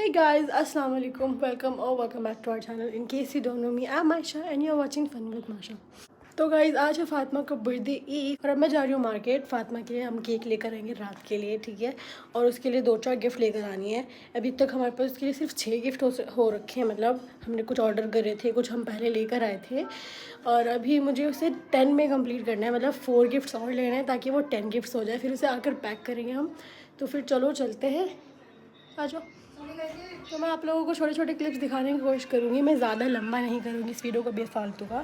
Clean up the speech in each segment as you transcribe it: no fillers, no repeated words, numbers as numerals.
Hey guys, Assalamu alaikum. Welcome back to our channel. In case you don't know me, I'm Aisha and you're watching Fun with Masha. तो guys आज है फातिमा का birthday Eid और अब मैं जा रही हूँ मार्केट। फातिमा के लिए हम केक लेकर आएंगे रात के लिए, ठीक है। और उसके लिए 2-4 गिफ्ट लेकर आनी है। अभी तक हमारे पास उसके लिए सिर्फ 6 गिफ्ट हो रखे हैं, मतलब हमने कुछ ऑर्डर करे थे, कुछ हम पहले लेकर आए थे और अभी मुझे उसे 10 में कंप्लीट करना है, मतलब 4 गिफ्ट्स और लेने हैं ताकि वो 10 गिफ्ट्स हो जाए, फिर उसे आकर पैक करेंगे हम। तो फिर चलो चलते हैं, आ जाओ। तो मैं आप लोगों को छोटे छोटे क्लिप्स दिखाने की कोशिश करूँगी। मैं ज़्यादा लंबा नहीं करूँगी इस वीडियो को बेफालतू का,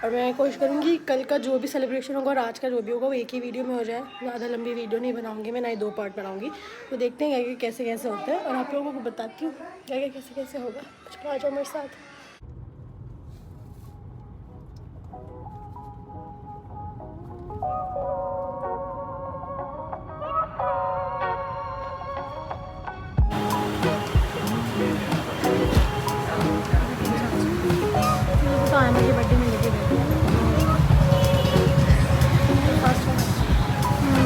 और मैं कोशिश करूँगी कल का जो भी सेलिब्रेशन होगा और आज का जो भी होगा वो एक ही वीडियो में हो जाए। ज़्यादा लंबी वीडियो नहीं बनाऊँगी मैं, ना ही 2 पार्ट बनाऊँगी। तो देखते हैं क्या कैसे कैसे होता है और आप लोगों को बताती हूँ क्या क्या कैसे कैसे होगा। चलो आ जाओ मेरे साथ। तो आने के बर्थडे में लेके बैठे हैं।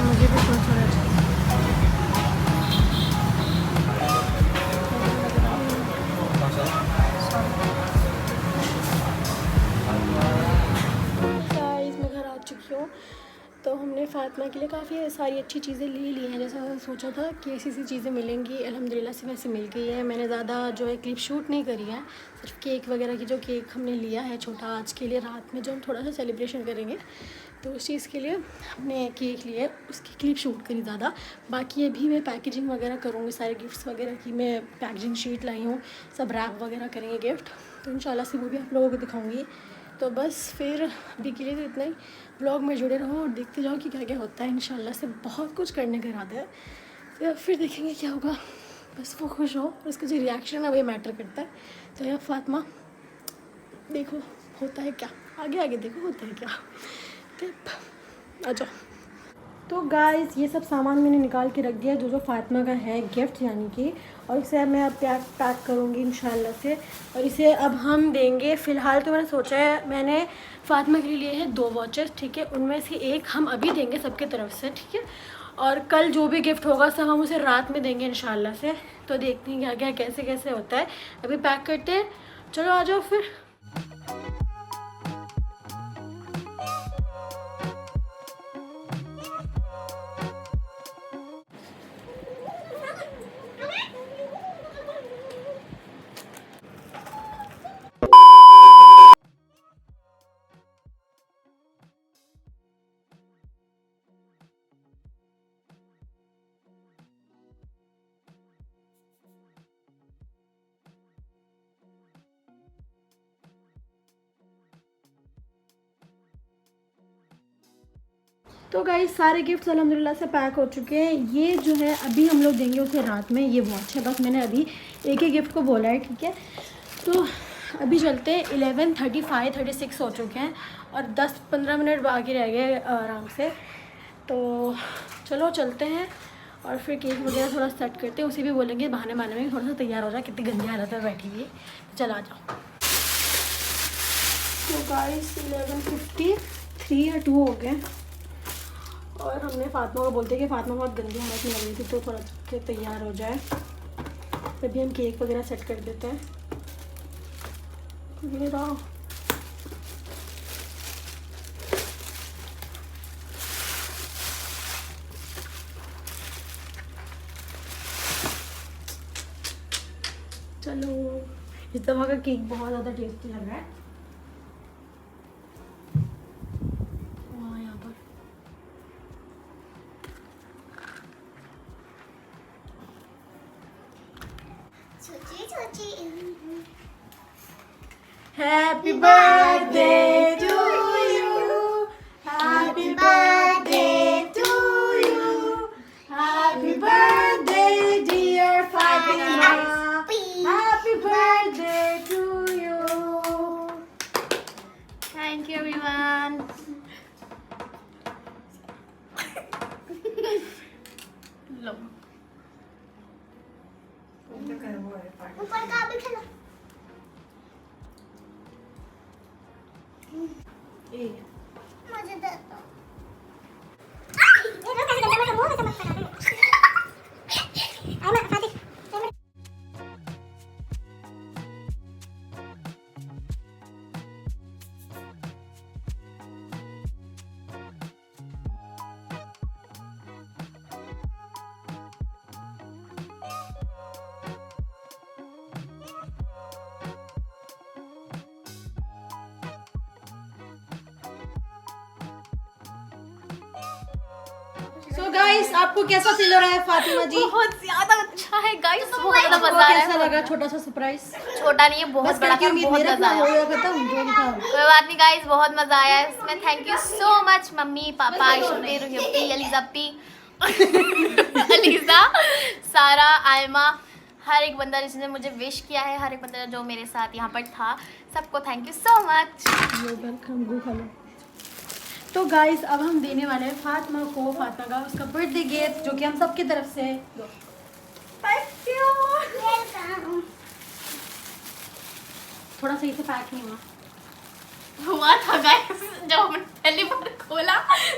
मुझे भी सोच रहा है। गाइस मैं घर आ चुकी हूँ। तो हमने फातिमा के लिए काफ़ी सारी अच्छी चीज़ें ले ली हैं, जैसा सोचा था कि ऐसी चीज़ें मिलेंगी, अल्हम्दुलिल्लाह से वैसे मिल गई है। मैंने ज़्यादा जो है क्लिप शूट नहीं करी है, सिर्फ केक वगैरह की, जो केक हमने लिया है छोटा आज के लिए रात में जो हम थोड़ा सा सेलिब्रेशन करेंगे, तो उस चीज़ के लिए हमने केक लिया, उसकी क्लिप शूट करी ज़्यादा। बाकी अभी मैं पैकेजिंग वगैरह करूँगी सारे गिफ्ट्स वगैरह की, मैं पैकेजिंग शीट लाई हूँ, सब रैप वगैरह करेंगे गिफ्ट, तो इंशाल्लाह से वो भी आप लोगों को दिखाऊँगी। तो बस फिर अभी के लिए तो इतना ही। ब्लॉग में जुड़े रहो और देखते जाओ कि क्या क्या होता है। इंशाल्लाह से बहुत कुछ करने का इरादा है, तो फिर देखेंगे क्या होगा। बस वो खुश हो और उसका जो रिएक्शन है वही मैटर करता है। तो यार फातिमा देखो होता है क्या, आगे आगे देखो होता है क्या। तो आ जाओ। तो गाइस ये सब सामान मैंने निकाल के रख दिया जो जो फातिमा का है गिफ्ट यानी कि, और इसे मैं अब पैक करूँगी इंशाल्लाह से। और इसे अब हम देंगे। फ़िलहाल तो मैंने सोचा है, मैंने फातिमा के लिए हैं 2 वॉचेस, ठीक है, उनमें से एक हम अभी देंगे सबके तरफ से, ठीक है। और कल जो भी गिफ्ट होगा सब हम उसे रात में देंगे इंशाल्लाह से। तो देखते हैं क्या क्या कैसे कैसे होता है। अभी पैक करते हैं, चलो आ जाओ फिर। तो गाइस सारे गिफ्ट्स अल्हम्दुलिल्लाह से पैक हो चुके हैं। ये जो है अभी हम लोग देंगे उसे रात में, ये वॉच है, बस मैंने अभी एक ही गिफ्ट को बोला है, ठीक है। तो अभी चलते हैं, 11:35-36 हो चुके हैं और 10-15 मिनट बाकी रह गए आराम से। तो चलो चलते हैं और फिर केक वगैरह थोड़ा सेट करते हैं। उसे भी बोलेंगे बहाने बहाने में थोड़ा सा तैयार हो जाए, कितनी गंदी हालत में बैठी हुई है। चल आ जाओ। तो गाइस 11:53 या 2 हो गए और हमने फातिमा को बोलते कि फातिमा बहुत गंदी हालत में लग रही थी तो थोड़ा के तैयार हो जाए, तभी हम केक वगैरह सेट कर देते हैं। ये रहा। चलो इस दफ़ा का केक बहुत ज़्यादा टेस्टी लग रहा है। यहाँ पर Happy birthday to you, happy birthday to you, happy birthday dear Fatima, happy birthday to you. Thank you everyone. लो ऊपर का भी खिला। मुझे दे दो। गाइस आपको कैसा फील हो रहा है फातिमा जी? बहुत ज्यादा अच्छा है गाइस, बहुत ज्यादा आपको मजा आ कैसा रहा है। लगा छोटा सा सरप्राइज? छोटा नहीं है, बहुत बड़ा था, बहुत मजा आया। खत्म जो भी था। कोई बात नहीं गाइस, बहुत मजा आया है इसमें। Thank you so much mummy papa Ayshupi रुहियप्पी अलीजाप्पी ELISA सारा आयमा, हर एक बंदा जिसने मुझे विश किया है, हर एक बंदा जो मेरे साथ यहाँ पर था, सबको थैंक यू सो मच। तो गाइस अब हम देने वाले हैं फातिमा का उसका बर्थडे गिफ्ट जो कि हम सबकी तरफ से थोड़ा सही से पैक नहीं हुआ था गाइस। जब हमने पहली बार खोला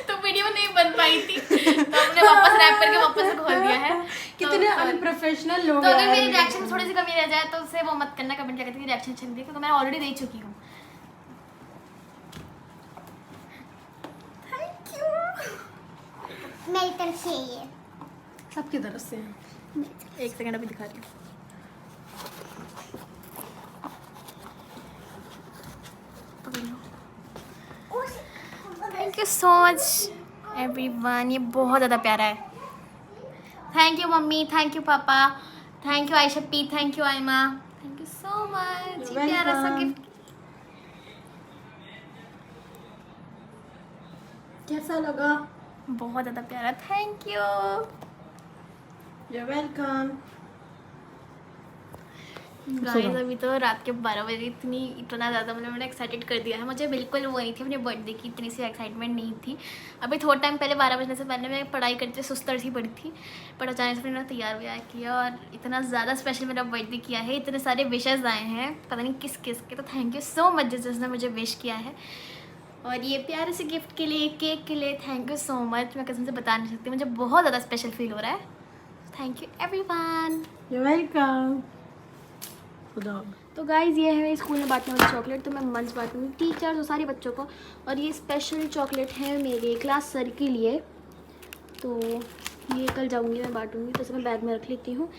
तो वीडियो नहीं बन पाई थी, तो हमने वापस रैप करके वापस से खोल दिया है। कितने अनप्रोफेशनल लोग तो अगर हैं। मेरी रिएक्शन में थोड़ी सी कमी रह जाए तो उसे वो मत करना, कमेंट करके रिएक्शन अच्छी नहीं थी, क्योंकि मैं ऑलरेडी दे चुकी हूँ। Thank you. मेरी तरफ से ये सबकी तरफ से एक सेकंड अभी दिखा रही हूँ। Thank you so much everyone, ये बहुत ज़्यादा प्यारा है। Thank you mummy, thank you papa, thank you Ayshappi, thank you Ayma, thank you so much. ये प्यारा सा गिफ्ट कैसा लगा? बहुत ज़्यादा प्यारा, thank you. You welcome. Guys अभी तो रात के 12 बजे, इतना ज़्यादा मतलब मैंने एक्साइटेड कर दिया है। मुझे बिल्कुल वो नहीं थी अपने बर्थडे की, इतनी सी एक्साइटमेंट नहीं थी। अभी थोड़ा टाइम पहले 12 बजने से पहले मैं पढ़ाई करते सुस्तर सी पड़ी थी, पर अचानक से मैंने तैयार व्यार किया और इतना ज़्यादा स्पेशल मेरा बर्थडे किया है। इतने सारे विशेज़ आए हैं, पता नहीं किस किस के। तो थैंक यू सो मच जिसने मुझे विश किया है, और ये प्यारे से गिफ्ट के लिए, केक के लिए थैंक यू सो मच। मैं कसम से बता नहीं सकती, मुझे बहुत ज़्यादा स्पेशल फील हो रहा है। Thank you everyone. You welcome. तो गाइज़ ये है मेरे स्कूल में बांटने वाली चॉकलेट, तो मैं मंच बांटूँगी टीचर्स और सारे बच्चों को। और ये स्पेशल चॉकलेट है मेरे क्लास सर के लिए, तो ये कल जाऊँगी मैं बांटूँगी, तो मैं बैग में रख लेती हूँ।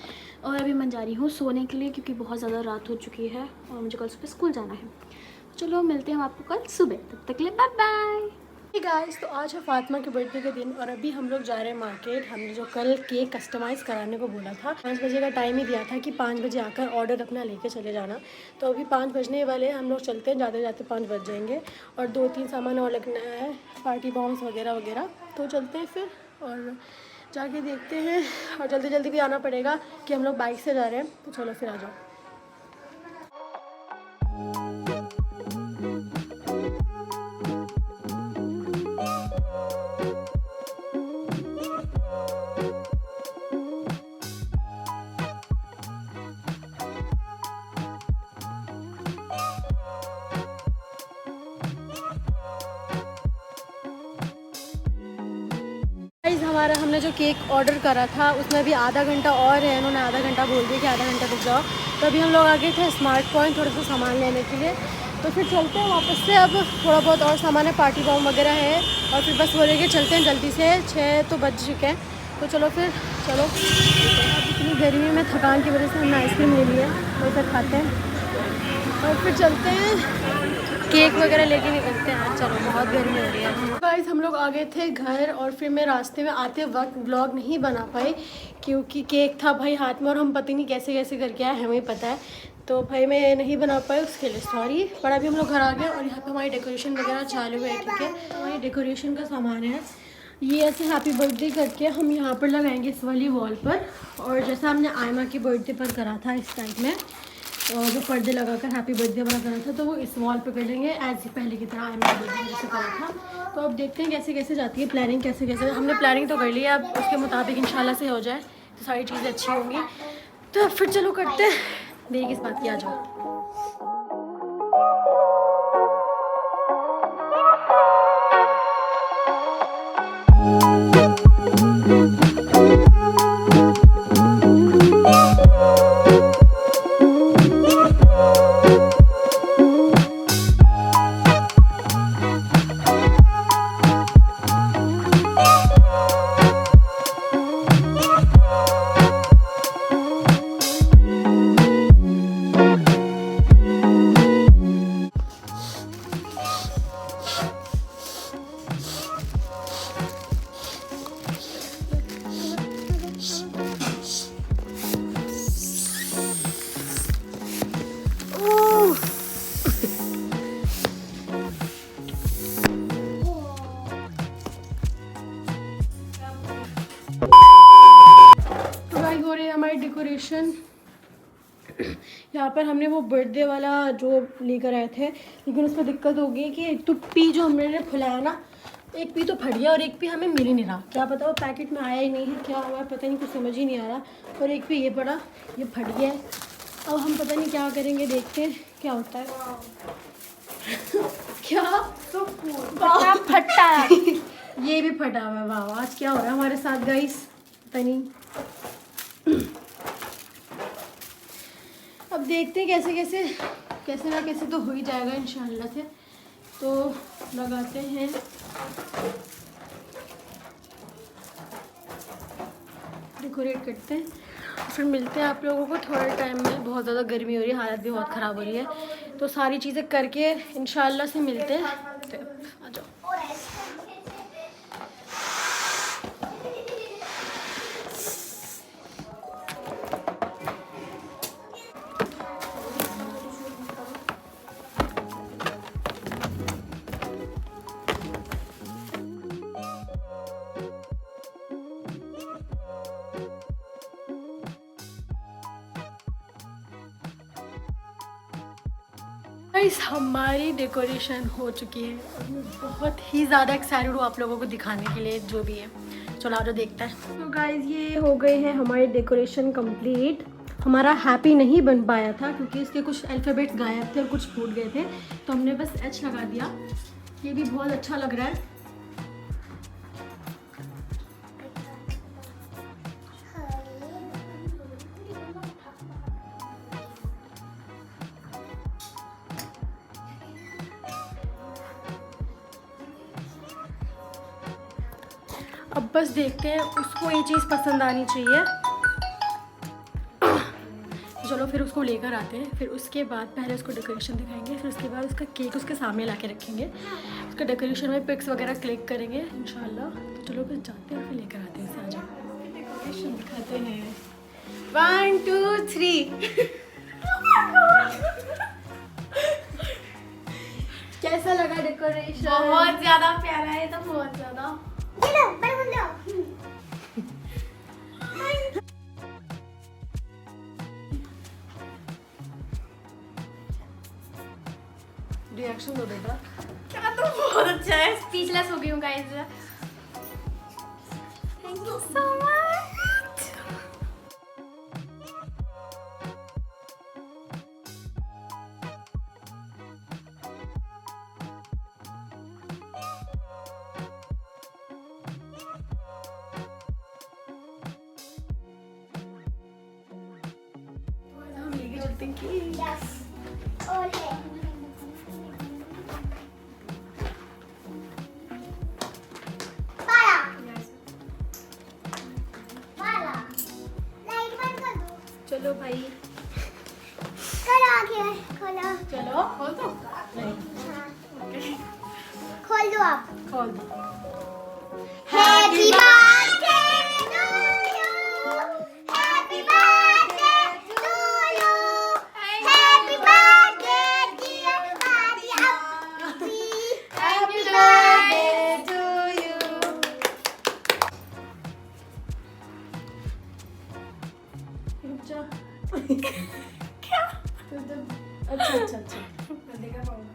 और अभी मैं जा रही हूँ सोने के लिए, क्योंकि बहुत ज़्यादा रात हो चुकी है और मुझे कल सुबह स्कूल जाना है। चलो मिलते हैं हम आपको कल सुबह, तब तक के लिए बाय बाय। गाइस तो आज है फातिमा के बर्थडे के दिन और अभी हम लोग जा रहे हैं मार्केट। हमने जो कल केक कस्टमाइज़ कराने को बोला था, 5 बजे का टाइम ही दिया था कि 5 बजे आकर ऑर्डर अपना लेके चले जाना। तो अभी 5 बजने वाले हैं, हम लोग चलते हैं, जाते जाते 5 बज जाएंगे। और 2-3 सामान और लगना है, पार्टी बॉम्ब्स वगैरह वगैरह। तो चलते हैं फिर और जाके देखते हैं, और जल्दी जल्दी भी आना पड़ेगा कि हम लोग बाइक से जा रहे हैं। तो चलो फिर आ जाओ। हमने जो केक ऑर्डर करा था उसमें भी आधा घंटा और है, इन्होंने आधा घंटा बोल दिया कि आधा घंटा रुक जाओ। तो अभी हम लोग आ गए थे स्मार्ट पॉइंट थोड़ा सा सामान लेने के लिए, तो फिर चलते हैं वापस से। अब थोड़ा बहुत और सामान है, पार्टी बॉम्ब वगैरह है, और फिर बस बोलेंगे चलते हैं जल्दी से, 6 तो बज चुके हैं। तो चलो फिर चलो। इतनी गर्मी में थकान की वजह से हमने आइसक्रीम ले लिया, वही फिर खाते हैं और फिर चलते हैं, केक वगैरह लेके निकलते हैं। चलो बहुत गर्मी हो रही है। गाइस हम लोग आ गए थे घर, और फिर मैं रास्ते में आते वक्त व्लॉग नहीं बना पाई क्योंकि केक था भाई हाथ में, और हम पता नहीं कैसे कैसे करके आए, हमें पता है। तो भाई मैं नहीं बना पाई, उसके लिए सॉरी। पर अभी हम लोग घर आ गए और यहाँ पे हमारी डेकोरेशन वगैरह चालू है। ठीक है, हमारी डेकोरेशन का सामान है ये, ऐसे हैप्पी बर्थडे करके हम यहाँ पर लगाएंगे इस वाली वॉल पर। और जैसा हमने आयमा की बर्थडे पर करा था इस टाइप में, और जो पर्दे लगाकर हैप्पी बर्थडे वाला करा था, तो वो इस वॉल पे कर लेंगे एज पहले की तरह आयमा की बर्थडे जैसे करा था। तो अब देखते हैं कैसे कैसे जाती है प्लानिंग, कैसे कैसे। हमने प्लानिंग तो कर ली है, अब उसके मुताबिक इंशाल्लाह से हो जाए तो सारी चीज़ें अच्छी होंगी। तो अब फिर चलो करते हैं, देरी किस बात की, आ जाओ। डेकोरेशन यहाँ पर हमने वो बर्थडे वाला जो लेकर आए थे, लेकिन उसमें दिक्कत हो गई कि एक तो पी जो हमने फुलाया ना, एक पी तो फट गया और एक पी हमें मिल ही नहीं रहा। क्या पता वो पैकेट में आया ही नहीं है, क्या हुआ है पता नहीं, कुछ समझ ही नहीं आ रहा। और एक पी ये पड़ा, ये फट गया है। अब हम पता नहीं क्या करेंगे, देखते हैं क्या होता है। क्या तो फटा है। ये भी फटा हुआ है। वाह, आज क्या हो रहा है हमारे साथ गाइस, पता नहीं। अब देखते हैं कैसे ना कैसे तो हो ही जाएगा इंशाल्लाह से। तो लगाते हैं, डेकोरेट करते हैं, फिर मिलते हैं आप लोगों को थोड़े टाइम में। बहुत ज़्यादा गर्मी हो रही है, हालत भी बहुत ख़राब हो रही है, तो सारी चीज़ें करके इंशाल्लाह से मिलते हैं। तो आ जाओ। गाइस हमारी डेकोरेशन हो चुकी है और मैं बहुत ही ज़्यादा एक्साइटेड हूँ आप लोगों को दिखाने के लिए जो भी है। चलो आ जाओ देखते हैं। तो गाइस ये हो गए हैं हमारे डेकोरेशन कंप्लीट। हमारा हैप्पी नहीं बन पाया था क्योंकि इसके कुछ अल्फ़ाबेट गायब थे और कुछ फूट गए थे, तो हमने बस एच लगा दिया। ये भी बहुत अच्छा लग रहा है। अब बस देखते हैं, उसको ये चीज़ पसंद आनी चाहिए। चलो फिर उसको लेकर आते हैं, फिर उसके बाद पहले उसको डेकोरेशन दिखाएंगे, फिर उसके बाद उसका केक उसके सामने ला के रखेंगे। उसका डेकोरेशन में पिक्स वगैरह क्लिक करेंगे इंशाल्लाह। तो चलो फिर जाते हैं, फिर लेकर आते हैं। आ जाओ डेकोरेशन दिखाते हैं। 1 2 3 कैसा लगा डेकोरेशन? बहुत ज़्यादा प्यारा है, तो बहुत ज़्यादा। रिएक्शन दो बेटा। क्या तो बहुत अच्छा है, स्पीचलेस हो गई हूँ guys. Thank you so much. हम लेके चलते हैं केक। चलो भाई, चलो खोल दो। नहीं खोल दो आप। खोल दो। Happy birthday to you. Happy birthday to you. Happy birthday dear Fati Appi. Happy birthday to you. रुक जा। क्या? अच्छा मैं देखा पाऊंगा।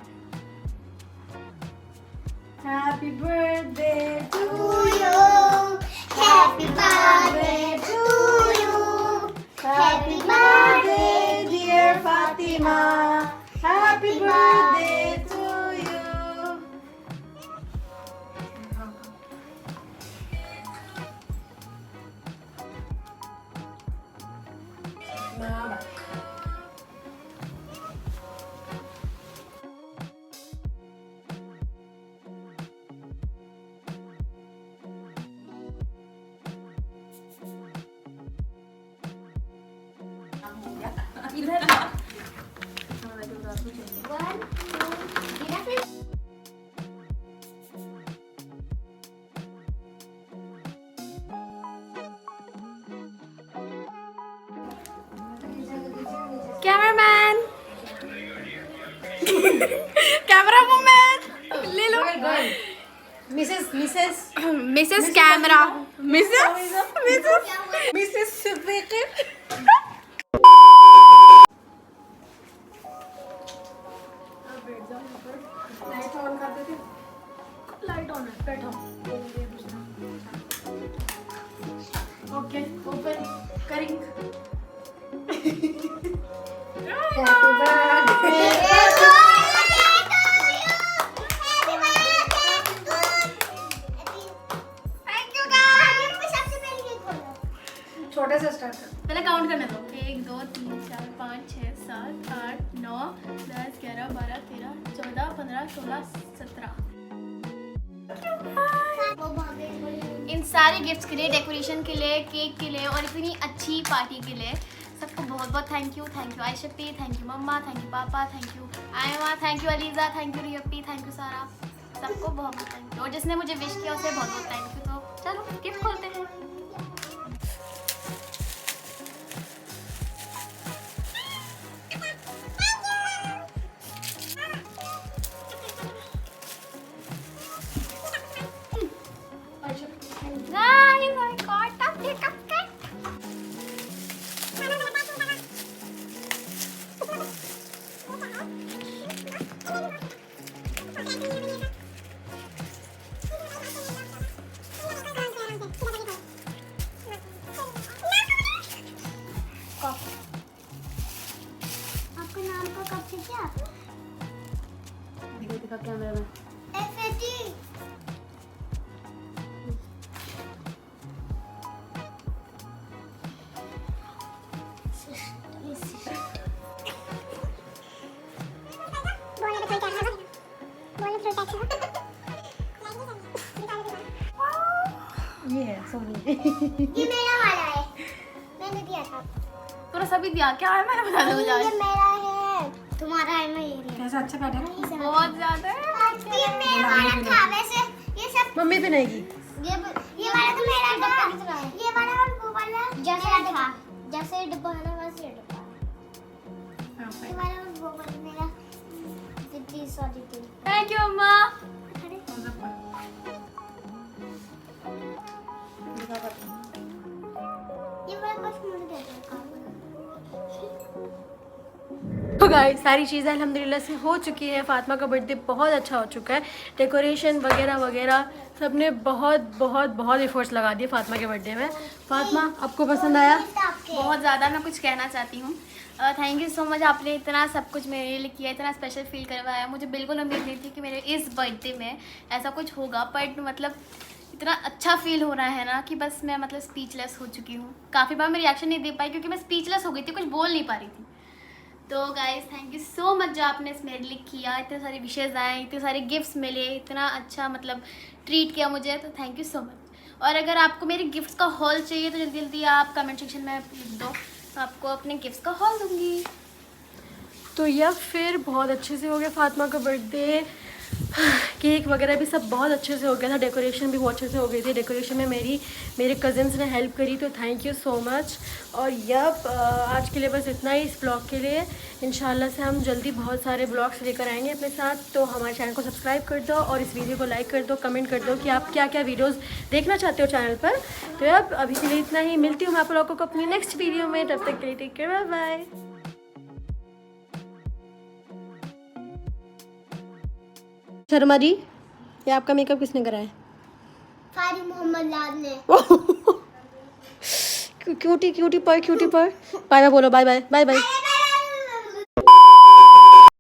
Happy birthday to To you. Happy birthday to you. Happy birthday dear Fatima. Happy birthday to you. इधर One, two, enough. Cameraman, camera woman ले लो। Mrs camera, Mrs Mrs छोटे से स्टार्ट कर। पहले काउंट करने दो। 1 2 3 4 5 6 7 8 9 10 11 12 13 14 15 16 17। इन सारे गिफ्ट्स के लिए, डेकोरेशन के लिए, केक के लिए और इतनी अच्छी पार्टी के लिए सबको बहुत बहुत thank you. Thank you Ayshappi, thank you mumma, thank you papa, thank you Ayma, thank you Aliza, thank you Riyappi, thank you Sara. सबको बहुत बहुत थैंक यू और जिसने मुझे विश किया उसे बहुत बहुत थैंक यू। तो चलो गिफ्ट खोलते हैं। Guys, I got a cupcake. आपका नाम का कप है क्या? दिखा कैमरा में। FAT। ये है सोनी। ये मेरा वाला है, मैंने दिया था। तूने सभी दिया क्या है? मैंने बता दिया मुझे। ये मेरा है, तुम्हारा है, मैं ये लिया। कैसा अच्छा पैटर्न? बहुत ज्यादा है। ये मेरा वाला था वैसे, ये सब मम्मी बनाएगी। ये वाला तो मेरा था, ये वाला और वो वाला जैसा था, जैसे डब्बा है ना वैसे डब्बा। ये वाला और वो वाला मेरा दीदी सॉरी थी। थैंक यू अम्मा। ये वाला कुछ मुझे दे दो। तो गाइस सारी चीज़ें अल्हम्दुलिल्लाह से हो चुकी है। फातिमा का बर्थडे बहुत अच्छा हो चुका है। डेकोरेशन वगैरह वगैरह सब ने बहुत बहुत बहुत एफर्ट्स लगा दिए फातिमा के बर्थडे में। फातिमा आपको पसंद आया? बहुत ज़्यादा। मैं कुछ कहना चाहती हूँ, थैंक यू सो मच। आपने इतना सब कुछ मेरे लिए किया, इतना स्पेशल फील करवाया। मुझे बिल्कुल उम्मीद नहीं थी कि मेरे इस बर्थडे में ऐसा कुछ होगा, बट मतलब इतना अच्छा फील हो रहा है ना कि बस मैं मतलब स्पीचलेस हो चुकी हूँ। काफ़ी बार मैं रिएक्शन नहीं दे पाई क्योंकि मैं स्पीचलेस हो गई थी, कुछ बोल नहीं पा रही थी। तो guys thank you so much जो आपने मेरे लिए किया। इतने सारे विशेज़ आए, इतने सारे गिफ्ट्स मिले, इतना अच्छा मतलब ट्रीट किया मुझे, तो थैंक यू सो मच। और अगर आपको मेरे गिफ्ट्स का हॉल चाहिए तो जल्दी जल्दी आप कमेंट सेक्शन में लिख दो, तो आपको अपने गिफ्ट्स का हॉल दूँगी। तो यह फिर बहुत अच्छे से हो गया फातिमा का बर्थडे। केक वगैरह भी सब बहुत अच्छे से हो गया था। डेकोरेशन भी बहुत अच्छे से हो गई थी। डेकोरेशन में मेरे कज़िन्स ने हेल्प करी, तो थैंक यू सो मच। और यब आज के लिए बस इतना ही इस ब्लॉग के लिए। इंशाल्लाह से हम जल्दी बहुत सारे ब्लॉग्स लेकर आएंगे अपने साथ। तो हमारे चैनल को सब्सक्राइब कर दो और इस वीडियो को लाइक कर दो, कमेंट कर दो कि आप क्या क्या वीडियोज़ देखना चाहते हो चैनल पर। तो अब अभी के लिए इतना ही। मिलती हूँ मैं आप लोगों को अपनी नेक्स्ट वीडियो में। तब तक के लिए take care, bye bye. Sharma ji, ये आपका मेकअप किसने कराया? फारी मोहम्मद लाल ने। क्यूटी क्यूटी पर बाय बाय बोलो, बाय बाय बाय बाय।